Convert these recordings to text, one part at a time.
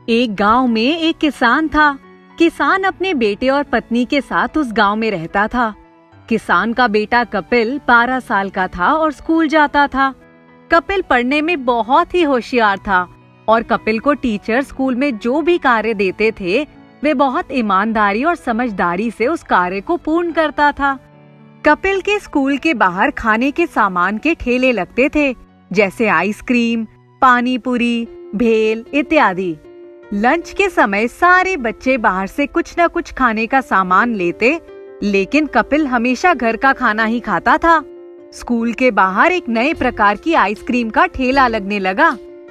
एक गांव में एक किसान था। किसान अपने बेटे और पत्नी के साथ उस गांव में रहता था। किसान का बेटा कपिल 12 साल का था और स्कूल जाता था। कपिल पढ़ने में बहुत ही होशियार था और कपिल को टीचर स्कूल में जो भी कार्य देते थे वे बहुत ईमानदारी और समझदारी से उस कार्य को पूर्ण करता था। कपिल के स्कूल के बाहर खाने के सामान के ठेले लगते थे, जैसे आइसक्रीम, पानी पूरी, भेल इत्यादि। लंच के समय सारे बच्चे बाहर से कुछ न कुछ खाने का सामान लेते, लेकिन कपिल हमेशा घर का खाना ही खाता था। स्कूल के बाहर एक नए प्रकार की आइसक्रीम का ठेला लगने लगा।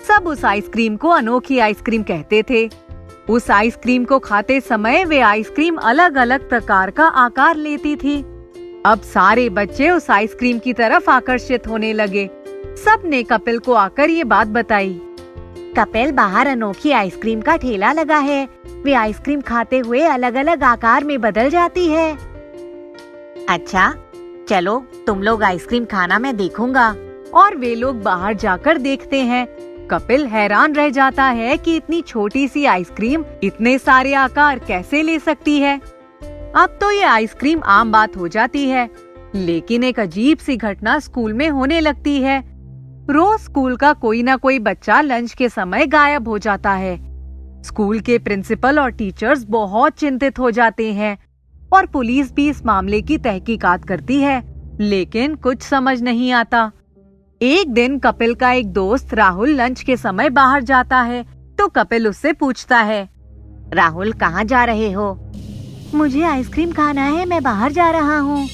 सब उस आइसक्रीम को अनोखी आइसक्रीम कहते थे। उस आइसक्रीम को खाते समय वे आइसक्रीम अलग अलग प्रकार का आकार लेती थी। अब सारे बच्चे उस आइसक्रीम की तरफ आकर्षित होने लगे। सब ने कपिल को आकर ये बात बताई। कपिल, बाहर अनोखी आइसक्रीम का ठेला लगा है। वे आइसक्रीम खाते हुए अलग अलग आकार में बदल जाती है। अच्छा, चलो तुम लोग आइसक्रीम खाना, मैं देखूंगा। और वे लोग बाहर जाकर देखते हैं। कपिल हैरान रह जाता है कि इतनी छोटी सी आइसक्रीम इतने सारे आकार कैसे ले सकती है। अब तो ये आइसक्रीम आम बात हो जाती है, लेकिन एक अजीब सी घटना स्कूल में होने लगती है। रोज स्कूल का कोई ना कोई बच्चा लंच के समय गायब हो जाता है। स्कूल के प्रिंसिपल और टीचर्स बहुत चिंतित हो जाते हैं और पुलिस भी इस मामले की तहकीकात करती है, लेकिन कुछ समझ नहीं आता। एक दिन कपिल का एक दोस्त राहुल लंच के समय बाहर जाता है, तो कपिल उससे पूछता है, राहुल, कहाँ जा रहे हो? मुझे आइसक्रीम खाना है, मैं बाहर जा रहा हूँ।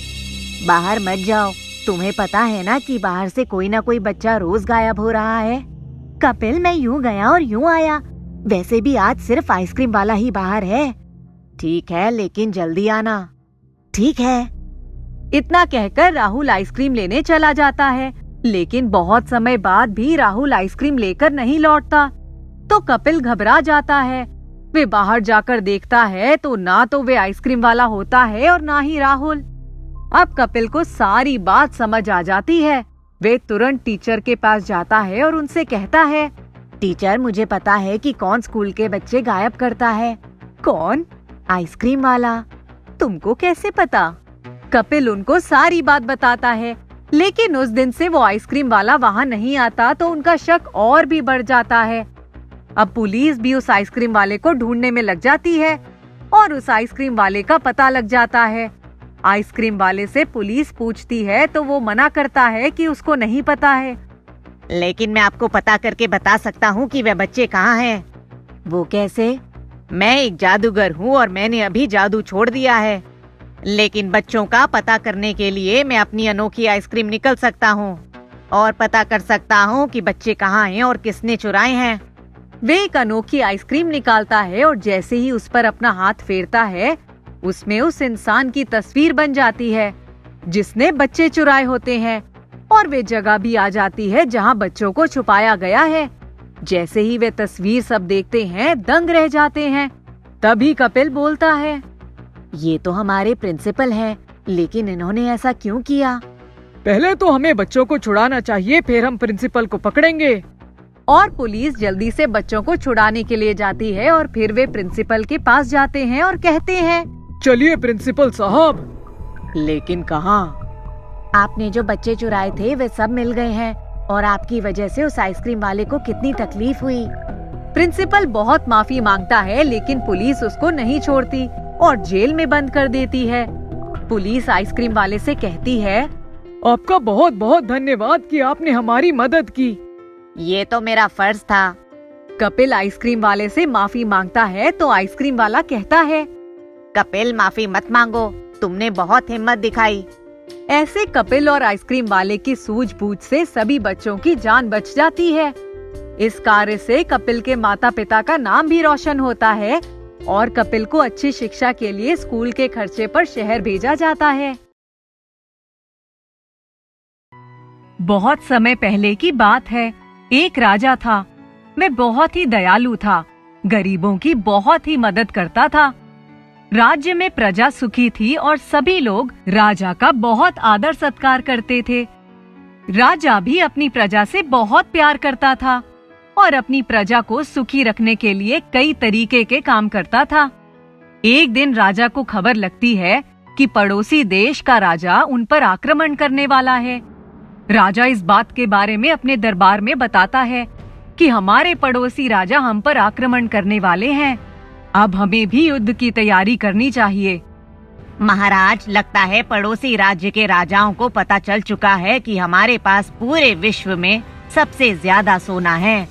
बाहर मत जाओ, तुम्हें पता है ना कि बाहर से कोई ना कोई बच्चा रोज गायब हो रहा है। कपिल, मैं यूँ गया और यूँ आया। वैसे भी आज सिर्फ आइसक्रीम वाला ही बाहर है। ठीक है, लेकिन जल्दी आना। ठीक है। इतना कहकर राहुल आइसक्रीम लेने चला जाता है, लेकिन बहुत समय बाद भी राहुल आइसक्रीम लेकर नहीं लौटता। तो कपिल घबरा जाता है। वे बाहर जाकर देखता है तो ना तो वे आइसक्रीम वाला होता है और ना ही राहुल। अब कपिल को सारी बात समझ आ जाती है। वे तुरंत टीचर के पास जाता है और उनसे कहता है, टीचर, मुझे पता है कि कौन स्कूल के बच्चे गायब करता है। कौन? आइसक्रीम वाला। तुमको कैसे पता? कपिल उनको सारी बात बताता है, लेकिन उस दिन से वो आइसक्रीम वाला वहाँ नहीं आता, तो उनका शक और भी बढ़ जाता है। अब पुलिस भी उस आइसक्रीम वाले को ढूंढने में लग जाती है और उस आइसक्रीम वाले का पता लग जाता है। आइसक्रीम वाले से पुलिस पूछती है तो वो मना करता है कि उसको नहीं पता है। लेकिन मैं आपको पता करके बता सकता हूँ कि वे बच्चे कहाँ हैं। वो कैसे? मैं एक जादूगर हूँ और मैंने अभी जादू छोड़ दिया है, लेकिन बच्चों का पता करने के लिए मैं अपनी अनोखी आइसक्रीम निकल सकता हूँ और पता कर सकता हूँ कि बच्चे कहाँ हैं और किसने चुराए हैं। वे एक अनोखी आइसक्रीम निकालता है और जैसे ही उस पर अपना हाथ फेरता है, उसमें उस इंसान की तस्वीर बन जाती है जिसने बच्चे चुराए होते हैं, और वे जगह भी आ जाती है जहाँ बच्चों को छुपाया गया है। जैसे ही वे तस्वीर सब देखते हैं, दंग रह जाते हैं। तभी कपिल बोलता है, ये तो हमारे प्रिंसिपल हैं, लेकिन इन्होंने ऐसा क्यों किया? पहले तो हमें बच्चों को छुड़ाना चाहिए, फिर हम प्रिंसिपल को पकड़ेंगे। और पुलिस जल्दी से बच्चों को छुड़ाने के लिए जाती है और फिर वे प्रिंसिपल के पास जाते हैं और कहते हैं, चलिए प्रिंसिपल साहब। लेकिन कहाँ? आपने जो बच्चे चुराए थे वे सब मिल गए हैं और आपकी वजह से उस आइसक्रीम वाले को कितनी तकलीफ हुई। प्रिंसिपल बहुत माफी मांगता है, लेकिन पुलिस उसको नहीं छोड़ती और जेल में बंद कर देती है। पुलिस आइसक्रीम वाले से कहती है, आपका बहुत बहुत धन्यवाद कि आपने हमारी मदद की। ये तो मेरा फर्ज था। कपिल आइसक्रीम वाले से माफी मांगता है तो आइसक्रीम वाला कहता है, कपिल, माफी मत मांगो, तुमने बहुत हिम्मत दिखाई। ऐसे कपिल और आइसक्रीम वाले की सूझबूझ से सभी बच्चों की जान बच जाती है। इस कार्य से कपिल के माता पिता का नाम भी रोशन होता है और कपिल को अच्छी शिक्षा के लिए स्कूल के खर्चे पर शहर भेजा जाता है। बहुत समय पहले की बात है। एक राजा था। वह बहुत ही दयालु था, गरीबों की बहुत ही मदद करता था। राज्य में प्रजा सुखी थी और सभी लोग राजा का बहुत आदर सत्कार करते थे। राजा भी अपनी प्रजा से बहुत प्यार करता था और अपनी प्रजा को सुखी रखने के लिए कई तरीके के काम करता था। एक दिन राजा को खबर लगती है कि पड़ोसी देश का राजा उन पर आक्रमण करने वाला है। राजा इस बात के बारे में अपने दरबार में बताता है कि हमारे पड़ोसी राजा हम पर आक्रमण करने वाले हैं। अब हमें भी युद्ध की तैयारी करनी चाहिए। महाराज, लगता है पड़ोसी राज्य के राजाओं को पता चल चुका है कि हमारे पास पूरे विश्व में सबसे ज्यादा सोना है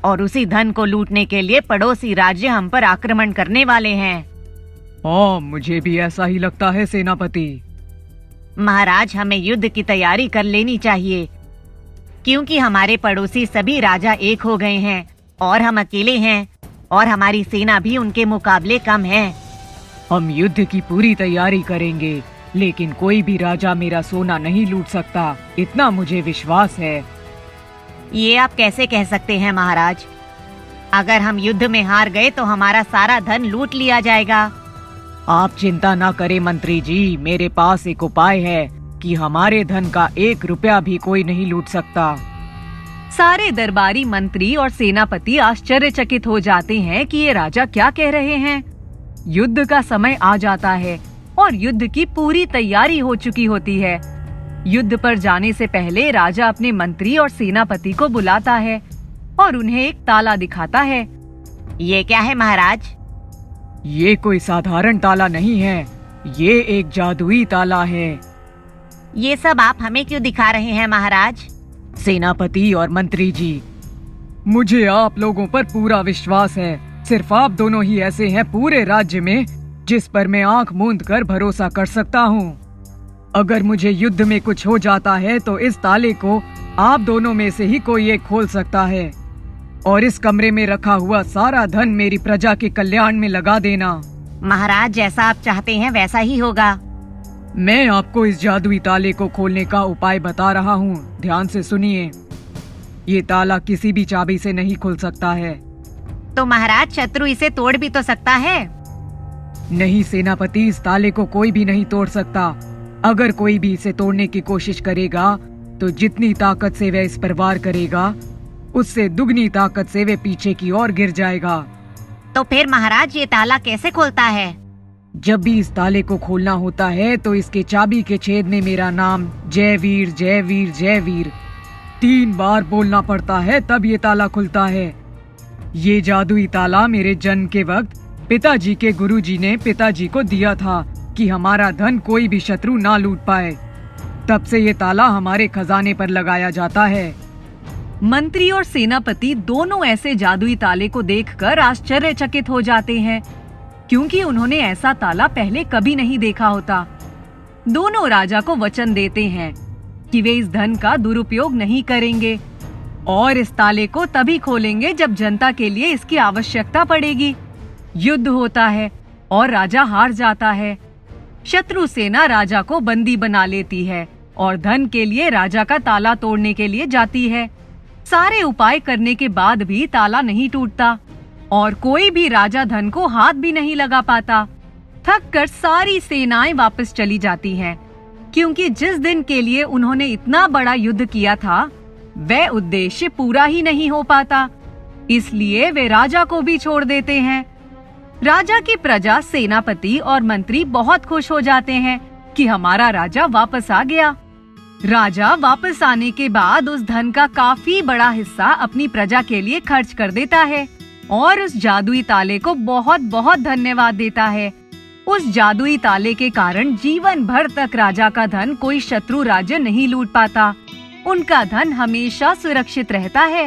और उसी धन को लूटने के लिए पड़ोसी राज्य हम पर आक्रमण करने वाले हैं। हाँ, मुझे भी ऐसा ही लगता है सेनापति। महाराज, हमें युद्ध की तैयारी कर लेनी चाहिए क्योंकि हमारे पड़ोसी सभी राजा एक हो गए हैं और हम अकेले हैं और हमारी सेना भी उनके मुकाबले कम है। हम युद्ध की पूरी तैयारी करेंगे, लेकिन कोई भी राजा मेरा सोना नहीं लूट सकता, इतना मुझे विश्वास है। ये आप कैसे कह सकते हैं महाराज? अगर हम युद्ध में हार गए तो हमारा सारा धन लूट लिया जाएगा। आप चिंता ना करें मंत्री जी, मेरे पास एक उपाय है कि हमारे धन का 1 रुपया भी कोई नहीं लूट सकता। सारे दरबारी मंत्री और सेनापति आश्चर्यचकित हो जाते हैं कि ये राजा क्या कह रहे हैं। युद्ध का समय आ जाता है और युद्ध की पूरी तैयारी हो चुकी होती है। युद्ध पर जाने से पहले राजा अपने मंत्री और सेनापति को बुलाता है और उन्हें एक ताला दिखाता है। ये क्या है महाराज? ये कोई साधारण ताला नहीं है, ये एक जादुई ताला है। ये सब आप हमें क्यों दिखा रहे हैं महाराज? सेनापति और मंत्री जी, मुझे आप लोगों पर पूरा विश्वास है। सिर्फ आप दोनों ही ऐसे हैं पूरे राज्य में जिस पर मैं आंख मूंद कर भरोसा कर सकता हूँ। अगर मुझे युद्ध में कुछ हो जाता है तो इस ताले को आप दोनों में से ही कोई एक खोल सकता है और इस कमरे में रखा हुआ सारा धन मेरी प्रजा के कल्याण में लगा देना। महाराज, जैसा आप चाहते हैं वैसा ही होगा। मैं आपको इस जादुई ताले को खोलने का उपाय बता रहा हूँ, ध्यान से सुनिए। ये ताला किसी भी चाबी से नहीं खुल सकता है। तो महाराज, शत्रु इसे तोड़ भी तो सकता है। नहीं सेनापति, इस ताले को कोई भी नहीं तोड़ सकता। अगर कोई भी इसे तोड़ने की कोशिश करेगा तो जितनी ताकत से वह इस पर वार करेगा उससे दुगनी ताकत से वह पीछे की ओर गिर जाएगा। तो फिर महाराज, ये ताला कैसे खुलता है? जब भी इस ताले को खोलना होता है तो इसके चाबी के छेद में मेरा नाम जय वीर जय वीर जय वीर 3 बार बोलना पड़ता है, तब ये ताला खुलता है। ये जादुई ताला मेरे जन्म के वक्त पिताजी के गुरुजी ने पिताजी को दिया था कि हमारा धन कोई भी शत्रु ना लूट पाए। तब से ये ताला हमारे खजाने पर लगाया जाता है। मंत्री और सेनापति दोनों ऐसे जादुई ताले को देखकर आश्चर्यचकित हो जाते हैं, क्योंकि उन्होंने ऐसा ताला पहले कभी नहीं देखा होता। दोनों राजा को वचन देते हैं कि वे इस धन का दुरुपयोग नहीं करेंगे और इस ताले को तभी खोलेंगे जब जनता के लिए इसकी आवश्यकता पड़ेगी। युद्ध होता है और राजा हार जाता है। शत्रु सेना राजा को बंदी बना लेती है और धन के लिए राजा का ताला तोड़ने के लिए जाती है। सारे उपाय करने के बाद भी ताला नहीं टूटता और कोई भी राजा धन को हाथ भी नहीं लगा पाता। थक कर सारी सेनाएं वापस चली जाती हैं, क्योंकि जिस दिन के लिए उन्होंने इतना बड़ा युद्ध किया था वह उद्देश्य पूरा ही नहीं हो पाता। इसलिए वे राजा को भी छोड़ देते हैं। राजा की प्रजा, सेनापति और मंत्री बहुत खुश हो जाते हैं कि हमारा राजा वापस आ गया। राजा वापस आने के बाद उस धन का काफी बड़ा हिस्सा अपनी प्रजा के लिए खर्च कर देता है और उस जादुई ताले को बहुत बहुत धन्यवाद देता है। उस जादुई ताले के कारण जीवन भर तक राजा का धन कोई शत्रु राज्य नहीं लूट पाता। उनका धन हमेशा सुरक्षित रहता है।